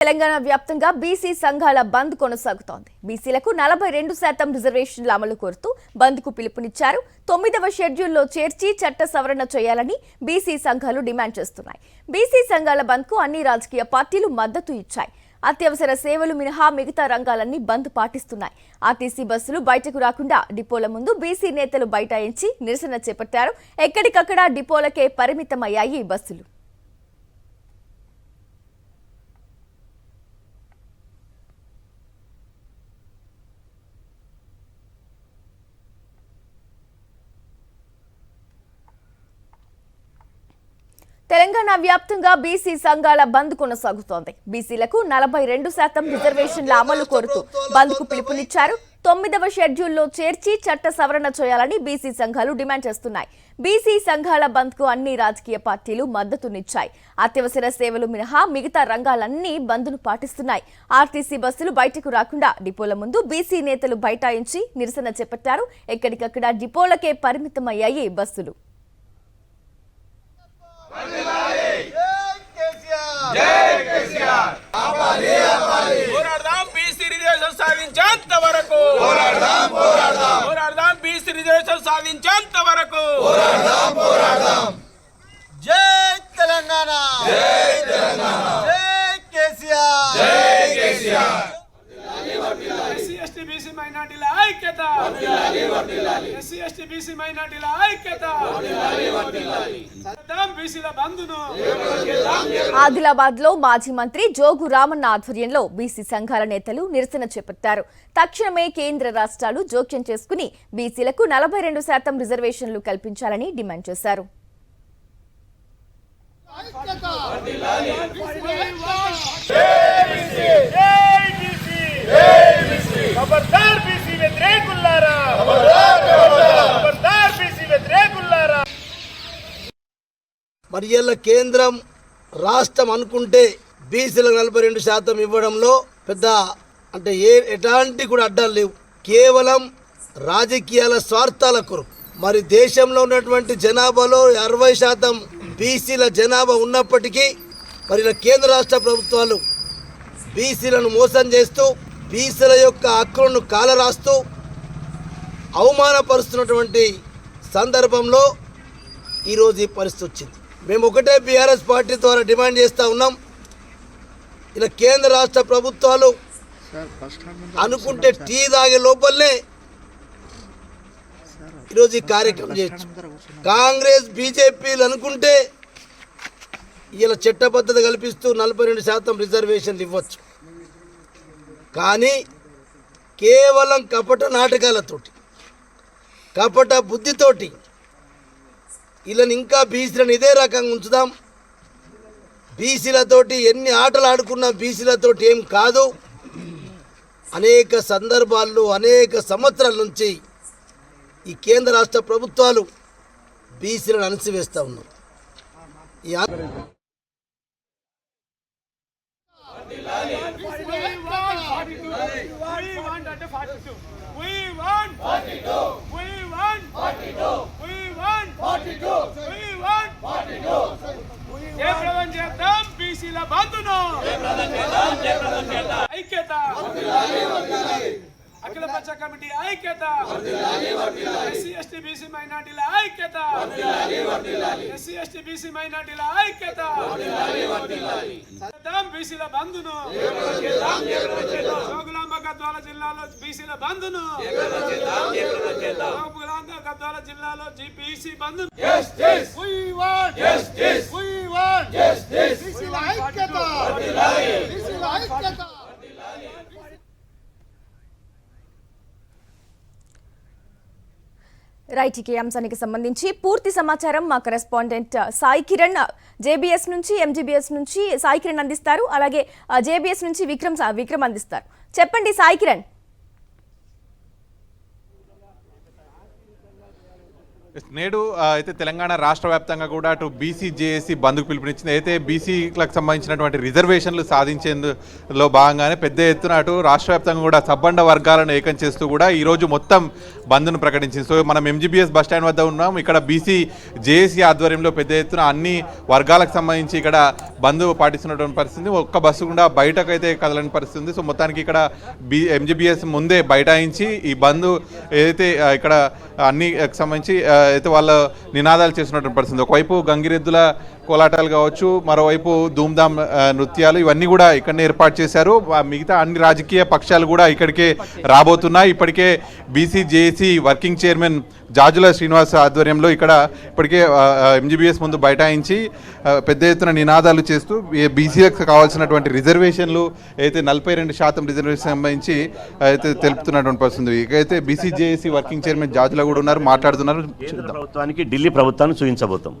తెలంగాణ వ్యాప్తంగా బీసీ సంఘాల బంద్ కొనసాగుతోంది. బీసీలకు 42% రిజర్వేషన్ల అమలు కోరుతూ బంద్కు పిలుపునిచ్చారు. 9వ షెడ్యూల్లో చేర్చి చట్ట సవరణ చేయాలని బీసీ సంఘాలు డిమాండ్ చేస్తున్నాయి. బీసీ సంఘాల బంద్కు అన్ని రాజకీయ పార్టీలు మద్దతు ఇచ్చాయి. అత్యవసర సేవలు మినహా మిగతా రంగాలన్నీ బంద్ పాటిస్తున్నాయి. ఆర్టీసీ బస్సులు బయటకు రాకుండా డిపోల ముందు బీసీ నేతలు బైఠాయించి నిరసన చేపట్టారు. ఎక్కడికక్కడ డిపోలకే పరిమితమయ్యాయి బస్సులు. తెలంగాణ వ్యాప్తంగా బీసీ సంఘాల బంద్ కొనసాగుతోంది. బీసీలకు 42% రిజర్వేషన్ల అమలు కోరుతూ బంద్కు పిలుపునిచ్చారు. 9వ షెడ్యూల్లో చేర్చి చట్ట సవరణ చేయాలని బీసీ సంఘాలు డిమాండ్ చేస్తున్నాయి. బీసీ సంఘాల బంద్కు అన్ని రాజకీయ పార్టీలు మద్దతునిచ్చాయి. అత్యవసర సేవలు మినహా మిగతా రంగాలన్నీ బంద్ను పాటిస్తున్నాయి. ఆర్టీసీ బస్సులు బయటకు రాకుండా డిపోల ముందు బీసీ నేతలు బైఠాయించి నిరసన చేపట్టారు. ఎక్కడికక్కడ డిపోలకే పరిమితమయ్యాయి బస్సులు. ఆదిలాబాద్ లో మాజీ మంత్రి జోగు రామన్న ఆధ్వర్యంలో బీసీ సంఘాల నేతలు నిరసన చేపట్టారు. తక్షణమే కేంద్ర రాష్ట్రాలు జోక్యం చేసుకుని బీసీలకు 42% రిజర్వేషన్లు కల్పించాలని డిమాండ్ చేశారు. మరి ఇలా కేంద్రం రాష్ట్రం అనుకుంటే బీసీలకు 42% ఇవ్వడంలో పెద్ద అంటే ఎలాంటి కూడా అడ్డాలు లేవు. కేవలం రాజకీయాల స్వార్థాల కొరకు. మరి దేశంలో ఉన్నటువంటి జనాభాలో 60% బీసీల జనాభా ఉన్నప్పటికీ మరి ఇలా కేంద్ర రాష్ట్ర ప్రభుత్వాలు బీసీలను మోసం చేస్తూ బీసీల యొక్క హక్కులను కాలరాస్తూ అవమానపరుస్తున్నటువంటి సందర్భంలో ఈరోజు ఈ పరిస్థితి వచ్చింది. మేము ఒకటే బీఆర్ఎస్ పార్టీ ద్వారా డిమాండ్ చేస్తూ ఉన్నాం. ఇలా కేంద్ర రాష్ట్ర ప్రభుత్వాలు అనుకుంటే టీ తాగే లోపలనే ఈరోజు ఈ కార్యక్రమం చేయొచ్చు. కాంగ్రెస్ బీజేపీలు అనుకుంటే ఇలా చట్టబద్ధత కల్పిస్తూ 42% రిజర్వేషన్లు ఇవ్వచ్చు. కానీ కేవలం కపట నాటకాలతోటి కపట బుద్ధితోటి వీళ్ళని ఇంకా బీసీలను ఇదే రకంగా ఉంచుదాం. బీసీలతోటి ఎన్ని ఆటలు ఆడుకున్నా బీసీలతోటి ఏం కాదు. అనేక సందర్భాల్లో అనేక సంవత్సరాల నుంచి ఈ కేంద్ర రాష్ట్ర ప్రభుత్వాలు బీసీలను అణచివేస్తూ ఉన్నారు. అఖిల పక్ష కమిటీ ఐక్యత, ఎస్సీ ఎస్టీ బీసీ మైనార్టీల ఐక్యత, ఎస్సీ ఎస్టీ బీసీ మైనార్టీల ఐక్యత, బీసీల బంధును, జోగులాంబ గద్వాల జిల్లాలో బీసీల బంధును, జోగులాంబ గద్వాల జిల్లాలో బీసీ బంధును. రైట్, ఈ అంశానికి సంబంధించి పూర్తి సమాచారం మా కరెస్పాండెంట్ సాయి కిరణ్ జేబీఎస్ నుంచి ఎంజీబీఎస్ నుంచి సాయి కిరణ్ అందిస్తారు. అలాగే జేబీఎస్ నుంచి విక్రమ్ అందిస్తారు. చెప్పండి సాయి కిరణ్. నేడు అయితే తెలంగాణ రాష్ట్ర వ్యాప్తంగా కూడా అటు బీసీ జేఏసీ బంద్కు పిలుపునిచ్చింది. అయితే బీసీలకు సంబంధించినటువంటి రిజర్వేషన్లు సాధించేందులో భాగంగానే పెద్ద ఎత్తున అటు రాష్ట్ర వ్యాప్తంగా కూడా సబ్బండ వర్గాలను ఏకం చేస్తూ కూడా ఈరోజు మొత్తం బంద్ను ప్రకటించింది. సో మనం ఎంజీబీఎస్ బస్టాండ్ వద్ద ఉన్నాం. ఇక్కడ బీసీ జేఏసీ ఆధ్వర్యంలో పెద్ద ఎత్తున అన్ని వర్గాలకు సంబంధించి ఇక్కడ బంద్ పాటిస్తున్నటువంటి పరిస్థితి. ఒక్క బస్సు కూడా బయటకు అయితే కదలని పరిస్థితి ఉంది. సో మొత్తానికి ఇక్కడ ఎంజీబీఎస్ ముందే బైఠాయించి ఈ బంద్ ఏదైతే ఇక్కడ అన్ని సంబంధించి అయితే వాళ్ళ నినాదాలు చేస్తున్నటువంటి పరిస్థితి. ఒకవైపు గంగిరెద్దుల కోలాటాలు కావచ్చు, మరోవైపు ధూమ్ధామ్ నృత్యాలు ఇవన్నీ కూడా ఇక్కడనే ఏర్పాటు చేశారు. మిగతా అన్ని రాజకీయ పక్షాలు కూడా ఇక్కడికే రాబోతున్నాయి. ఇప్పటికే BC JAC working chairman Jajula Srinivas ఆధ్వర్యంలో ఇక్కడ ఇప్పటికే ఎంజీబీఎస్ ముందు బైఠాయించి పెద్ద ఎత్తున నినాదాలు చేస్తూ బీసీలకు కావాల్సినటువంటి రిజర్వేషన్లు అయితే 42% రిజర్వేషన్ సంబంధించి అయితే తెలుపుతున్నటువంటి పరిస్థితి. ఇకైతే BC JAC working chairman Jajula కూడా ఉన్నారు, మాట్లాడుతున్నారు. ప్రభుత్వానికి ఢిల్లీ ప్రభుత్వాన్ని చూపించబోతాం.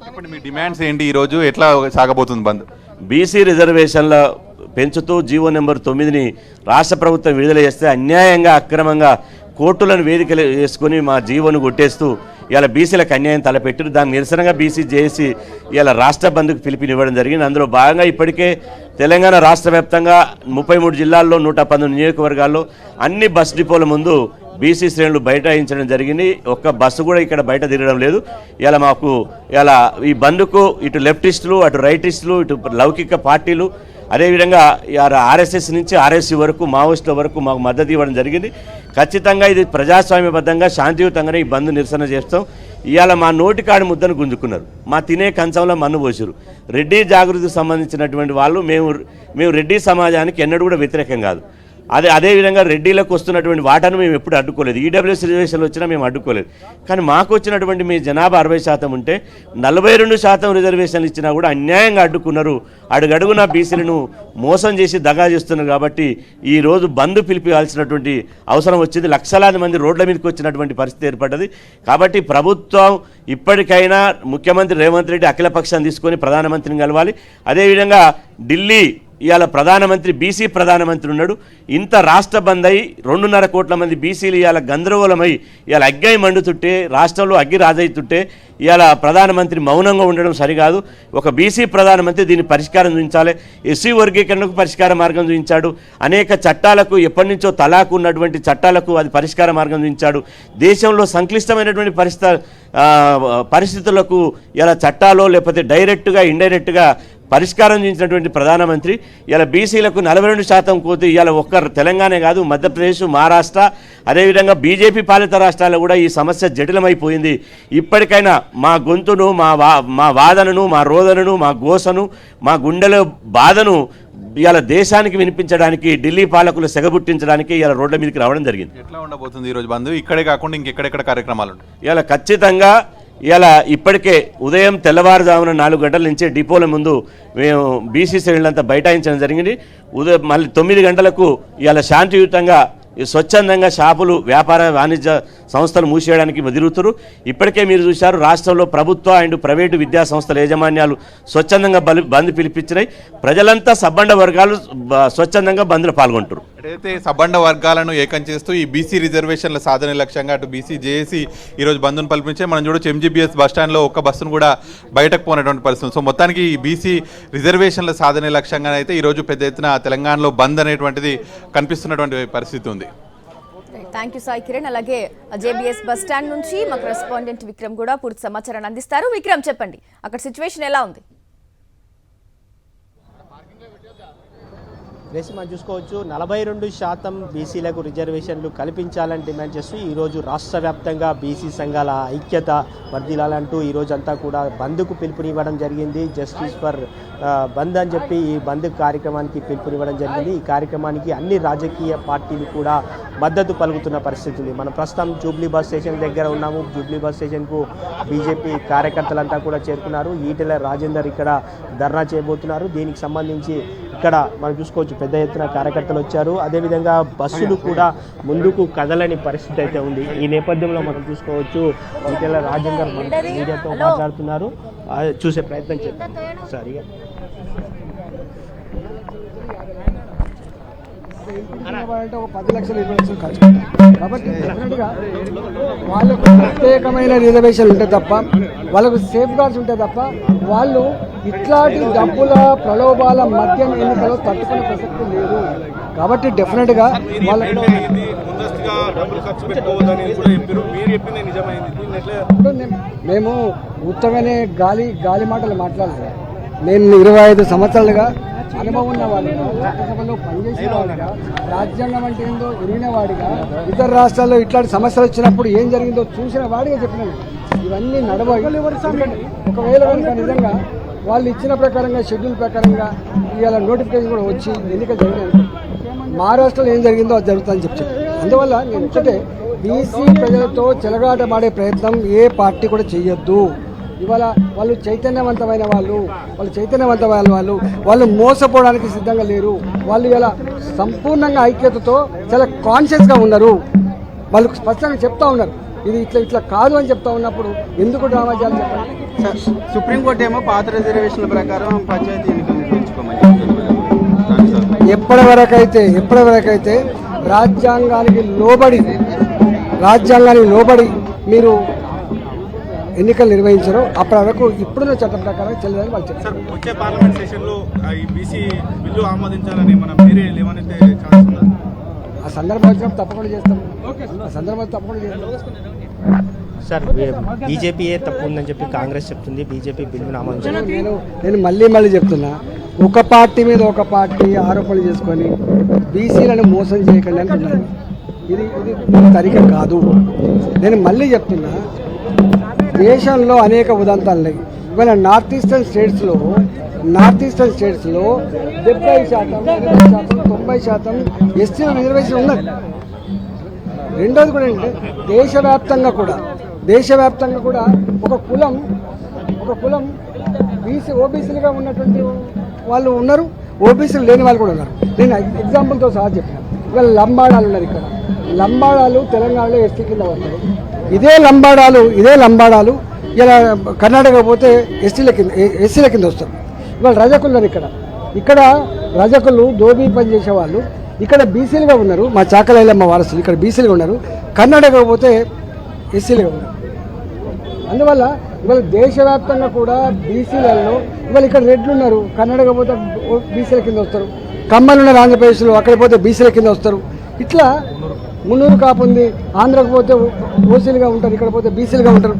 ఇప్పుడు మీ డిమాండ్స్ ఏంటి, ఈరోజు ఎట్లా సాగబోతుంది బంద్? బీసీ రిజర్వేషన్ల పెంచుతూ జీవో నెంబర్ 9ని రాష్ట్ర ప్రభుత్వం విడుదల చేస్తే అన్యాయంగా అక్రమంగా కోర్టులను వేదికలు వేసుకొని మా జీవోను కొట్టేస్తూ ఇలా బీసీలకు అన్యాయం తలపెట్టారు. దానికి నిరసనగా బీసీ జేఏసీ ఇలా రాష్ట్ర బంద్కు పిలుపునివ్వడం జరిగింది. అందులో భాగంగా ఇప్పటికే తెలంగాణ రాష్ట్ర వ్యాప్తంగా 33 జిల్లాల్లో 119 నియోజకవర్గాల్లో అన్ని బస్ డిపోల ముందు బీసీ శ్రేణులు బైఠాయించడం జరిగింది. ఒక్క బస్సు కూడా ఇక్కడ బయట తిరగడం లేదు. ఇలా మాకు ఇలా ఈ బంద్కు ఇటు లెఫ్టిస్టులు, అటు రైటిస్టులు, ఇటు లౌకిక పార్టీలు, అదేవిధంగా ఆర్ఎస్ఎస్ నుంచి ఆర్ఎస్సీ వరకు మావోయిస్టుల వరకు మాకు మద్దతు ఇవ్వడం జరిగింది. ఖచ్చితంగా ఇది ప్రజాస్వామ్యబద్ధంగా శాంతియుతంగానే ఈ బంద్ నిరసన చేస్తాం. ఇవాళ మా నోటికాడి ముద్దను గుంజుకున్నారు, మా తినే కంచంలో మన్ను పోసారు. రెడ్డి జాగృతికి సంబంధించినటువంటి వాళ్ళు మేము రెడ్డి సమాజానికి ఎన్నడూ కూడా వ్యతిరేకం కాదు. అదేవిధంగా రెడ్డిలకు వస్తున్నటువంటి వాటాను మేము ఎప్పుడు అడ్డుకోలేదు. ఈడబ్ల్యూఎస్ రిజర్వేషన్లు వచ్చినా మేము అడ్డుకోలేదు. కానీ మాకు వచ్చినటువంటి మీ జనాభా 60% ఉంటే 42% రిజర్వేషన్లు ఇచ్చినా కూడా అన్యాయంగా అడ్డుకున్నారు. అడుగడుగునా బీసీలను మోసం చేసి దగా చేస్తున్నారు. కాబట్టి ఈరోజు బంద్ పిలిపించాల్సినటువంటి అవసరం వచ్చింది. లక్షలాది మంది రోడ్ల మీదకి వచ్చినటువంటి పరిస్థితి ఏర్పడ్డది. కాబట్టి ప్రభుత్వం ఇప్పటికైనా ముఖ్యమంత్రి రేవంత్ రెడ్డి అఖిలపక్షాన్ని తీసుకొని ప్రధానమంత్రిని కలవాలి. అదేవిధంగా ఢిల్లీ ఇవాళ ప్రధానమంత్రి బీసీ ప్రధానమంత్రి ఉన్నాడు. ఇంత రాష్ట్ర బంద్ అయి 2.5 కోట్ల మంది బీసీలు ఇవాళ గందరగోళమై ఇవాళ అగ్గాయి మండుతుంటే, రాష్ట్రంలో అగ్గి రాజవుతుంటే ఇవాళ ప్రధానమంత్రి మౌనంగా ఉండడం సరికాదు. ఒక బీసీ ప్రధానమంత్రి దీన్ని పరిష్కారం చూపించాలి. ఎస్సీ వర్గీకరణకు పరిష్కార మార్గం చూపించాడు. అనేక చట్టాలకు ఎప్పటి నుంచో తలాకు ఉన్నటువంటి చట్టాలకు అది పరిష్కార మార్గం చూపించాడు. దేశంలో సంక్లిష్టమైనటువంటి పరిస్థితులకు ఇలా చట్టాలో లేకపోతే డైరెక్ట్గా ఇండైరెక్ట్గా పరిష్కారం చూపించినటువంటి ప్రధానమంత్రి ఇలా బీసీలకు 42% కోతి ఇవాళ ఒక్క తెలంగాణ కాదు, మధ్యప్రదేశ్, మహారాష్ట్ర, అదేవిధంగా బీజేపీ పాలిత రాష్ట్రాల్లో కూడా ఈ సమస్య జటిలమైపోయింది. ఇప్పటికైనా మా గొంతును, మా వాదనను, మా రోదనను, మా గోసను, మా గుండెల బాధను ఇవాళ దేశానికి వినిపించడానికి, ఢిల్లీ పాలకులు సెగబుట్టించడానికి ఇవాళ రోడ్ల మీదకి రావడం జరిగింది. ఎట్లా ఉండబోతుంది ఈరోజు బంద్? ఇక్కడే కాకుండా ఇంకెక్కడెక్కడ కార్యక్రమాలు ఉంటాయి? ఇవాళ ఖచ్చితంగా ఇలా ఇప్పటికే ఉదయం తెల్లవారుజామున 4 గంటల నుంచే డిపోల ముందు మేము బీసీ శ్రేణులంతా బైఠాయించడం జరిగింది. ఉదయం మళ్ళీ 9 గంటలకు ఇలా శాంతియుతంగా స్వచ్ఛందంగా షాపులు, వ్యాపార వాణిజ్య సంస్థలు మూసేయడానికి ఎదురుతున్నారు. ఇప్పటికే మీరు చూశారు, రాష్ట్రంలో ప్రభుత్వ అండ్ ప్రైవేటు విద్యా సంస్థల యాజమాన్యాలు స్వచ్ఛందంగా బంద్ పిలిపించినాయి. ప్రజలంతా సబ్బండ వర్గాలు స్వచ్ఛందంగా బంద్లో పాల్గొంటారు. అయితే సబ్బండ వర్గాలను ఏకం చేస్తూ ఈ బీసీ రిజర్వేషన్ల సాధన లక్ష్యంగా అటు బీసీ జేఏసీ ఈరోజు బంద్ను పిలిపించే మనం చూడొచ్చు. ఎంజీబీఎస్ బస్టాండ్లో ఒక్క బస్సును కూడా బయటకు పోయినటువంటి పరిస్థితి. సో మొత్తానికి ఈ బీసీ రిజర్వేషన్ల సాధన లక్ష్యంగా అయితే ఈరోజు పెద్ద ఎత్తున తెలంగాణలో బంద్ అనేటువంటిది కనిపిస్తున్నటువంటి పరిస్థితి ఉంది. Thank you Sai Kiran. అలాగే జేబీఎస్ బస్ స్టాండ్ నుంచి మా కరెస్పాండెంట్ విక్రమ్ కూడా పూర్తి సమాచారాన్ని అందిస్తారు. విక్రమ్, చెప్పండి, అక్కడ సిచ్యువేషన్ ఎలా ఉంది? రేసి మనం చూసుకోవచ్చు, 42% బీసీలకు రిజర్వేషన్లు కల్పించాలని డిమాండ్ చేస్తూ ఈరోజు రాష్ట్ర వ్యాప్తంగా బీసీ సంఘాల ఐక్యత వర్ధిల్లాలంటూ ఈరోజు అంతా కూడా బంద్కు పిలుపునివ్వడం జరిగింది. జస్టిస్ ఫర్ బంద్ అని చెప్పి ఈ బంద్ కార్యక్రమానికి పిలుపునివ్వడం జరిగింది. ఈ కార్యక్రమానికి అన్ని రాజకీయ పార్టీలు కూడా మద్దతు పలుకుతున్న పరిస్థితి ఉంది. మనం ప్రస్తుతం జూబ్లీ బస్ స్టేషన్ దగ్గర ఉన్నాము. జూబ్లీ బస్ స్టేషన్కు బీజేపీ కార్యకర్తలంతా కూడా చేరుకున్నారు. ఈటెల రాజేందర్ ఇక్కడ ధర్నా చేయబోతున్నారు. దీనికి సంబంధించి ఇక్కడ మనం చూసుకోవచ్చు, పెద్ద ఎత్తున కార్యకర్తలు వచ్చారు. అదేవిధంగా బస్సులు కూడా ముందుకు కదలని పరిస్థితి అయితే ఉంది. ఈ నేపథ్యంలో మనం చూసుకోవచ్చు, ఈటెల రాజేందర్ మీడియాతో మాట్లాడుతున్నారు. చూసే ప్రయత్నం చేద్దాం. సరిగా అంటే ఒక 10 లక్షలు 20 లక్షలు ఖర్చు పెట్టాలి. కాబట్టి డెఫినెట్గా వాళ్ళకు ప్రత్యేకమైన రిజర్వేషన్లు ఉంటాయి తప్ప, వాళ్ళకు సేఫ్ గార్డ్స్ ఉంటాయి తప్ప, వాళ్ళు ఇట్లాంటి డబ్బుల ప్రలోభాల మద్యం ఎన్నికలో తట్టుకునే ప్రసక్తి లేదు. కాబట్టి డెఫినెట్గా వాళ్ళకు మేము ఉత్తగానే గాలి మాటలు మాట్లాడలేదు. నేను 25 సంవత్సరాలుగా అనుభవం ఉన్నవాడిగా, చట్టసభలో పనిచేసిన వాడిగా, రాజ్యాంగం అంటే ఏందో ఎరిగిన వాడిగా, ఇతర రాష్ట్రాల్లో ఇట్లాంటి సమస్యలు వచ్చినప్పుడు ఏం జరిగిందో చూసిన వాడిగా చెప్పినాను. ఇవన్నీ నడవాలి. ఒకవేళ కనుక నిజంగా వాళ్ళు ఇచ్చిన ప్రకారంగా షెడ్యూల్ ప్రకారంగా ఇవాళ నోటిఫికేషన్ కూడా వచ్చి ఎన్నికలు జరిగినాయి, మహారాష్ట్రలో ఏం జరిగిందో అది జరుగుతుందని చెప్పాను. అందువల్ల నేను ఒకటే, బీసీ ప్రజలతో చెలగాటమాడే ప్రయత్నం ఏ పార్టీ కూడా చెయ్యొద్దు. ఇవాళ వాళ్ళు చైతన్యవంతమైన వాళ్ళు మోసపోవడానికి సిద్ధంగా లేరు. వాళ్ళు ఇలా సంపూర్ణంగా ఐక్యతతో చాలా కాన్షియస్గా ఉన్నారు. వాళ్ళు స్పష్టంగా చెప్తా ఉన్నారు, ఇది ఇట్లా కాదు అని చెప్తా ఉన్నప్పుడు ఎందుకు డ్రామా చేయాలి చెప్పండి. సుప్రీంకోర్టు ఏమో పాత రిజర్వేషన్ల ప్రకారం పంచాయతీ ఎన్నికలు నిర్వహించుకోమని ఎప్పటివరకైతే రాజ్యాంగానికి లోబడి మీరు ఎన్నికలు నిర్వహించరు అప్పటి వరకు ఇప్పుడున్న చట్టం ప్రకారం చెల్లదని వాళ్ళు చెప్తారు. వచ్చే పార్లమెంట్ సెషన్లో ఈ బీసీ బిల్లు ఆమోదించాలని మనం మీరే లేవనైతే ఆ సందర్భం వచ్చినప్పుడు తప్పకుండా చేస్తాం. సార్ బీజేపీయే తప్పు ఉందని చెప్పి కాంగ్రెస్ చెప్తుంది, బీజేపీ బిల్లును ఆమోదించారు. నేను మళ్ళీ చెప్తున్నా, ఒక పార్టీ మీద ఒక పార్టీ ఆరోపణలు చేసుకొని బీసీలను మోసం చేయకండి అంటున్నారు. ఇది తరిక కాదు. నేను మళ్ళీ చెప్తున్నా, దేశంలో అనేక ఉదంతాలు ఉన్నాయి. ఇవాళ నార్త్ ఈస్టర్న్ స్టేట్స్లో 70%, 90% ఎస్టీల రిజర్వేషన్ ఉన్నది. రెండోది కూడా ఏంటంటే దేశవ్యాప్తంగా కూడా ఒక కులం ఓబీసీలుగా ఉన్నటువంటి వాళ్ళు ఉన్నారు, ఓబీసీలు లేని వాళ్ళు కూడా ఉన్నారు. నేను ఎగ్జాంపుల్తో సహా చెప్పాను. ఇవాళ లంబాడాలు ఉన్నారు. ఇక్కడ లంబాడాలు తెలంగాణలో ఎస్టీ కింద వస్తారు. ఇదే లంబాడాలు ఇలా కర్ణాటక పోతే ఎస్సీల కింద వస్తారు. ఇవాళ రజకులు ఉన్నారు. ఇక్కడ రజకులు దోబీ పని చేసేవాళ్ళు ఇక్కడ బీసీలుగా ఉన్నారు. మా చాకలైలమ్మ వారసులు ఇక్కడ బీసీలుగా ఉన్నారు. కర్ణాటక పోతే ఎస్సీలుగా ఉన్నారు. అందువల్ల ఇవాళ దేశవ్యాప్తంగా కూడా బీసీలలో ఇవాళ ఇక్కడ రెడ్లు ఉన్నారు, కర్ణాటక పోతే బీసీల కింద వస్తారు. కమ్మలు ఉన్నారు ఆంధ్రప్రదేశ్లో, అక్కడ పోతే బీసీల కింద వస్తారు. ఇట్లా మున్నూరు కాపు ఉంది, ఆంధ్రకు పోతే ఓసీలుగా ఉంటారు, ఇక్కడ పోతే బీసీలుగా ఉంటారు.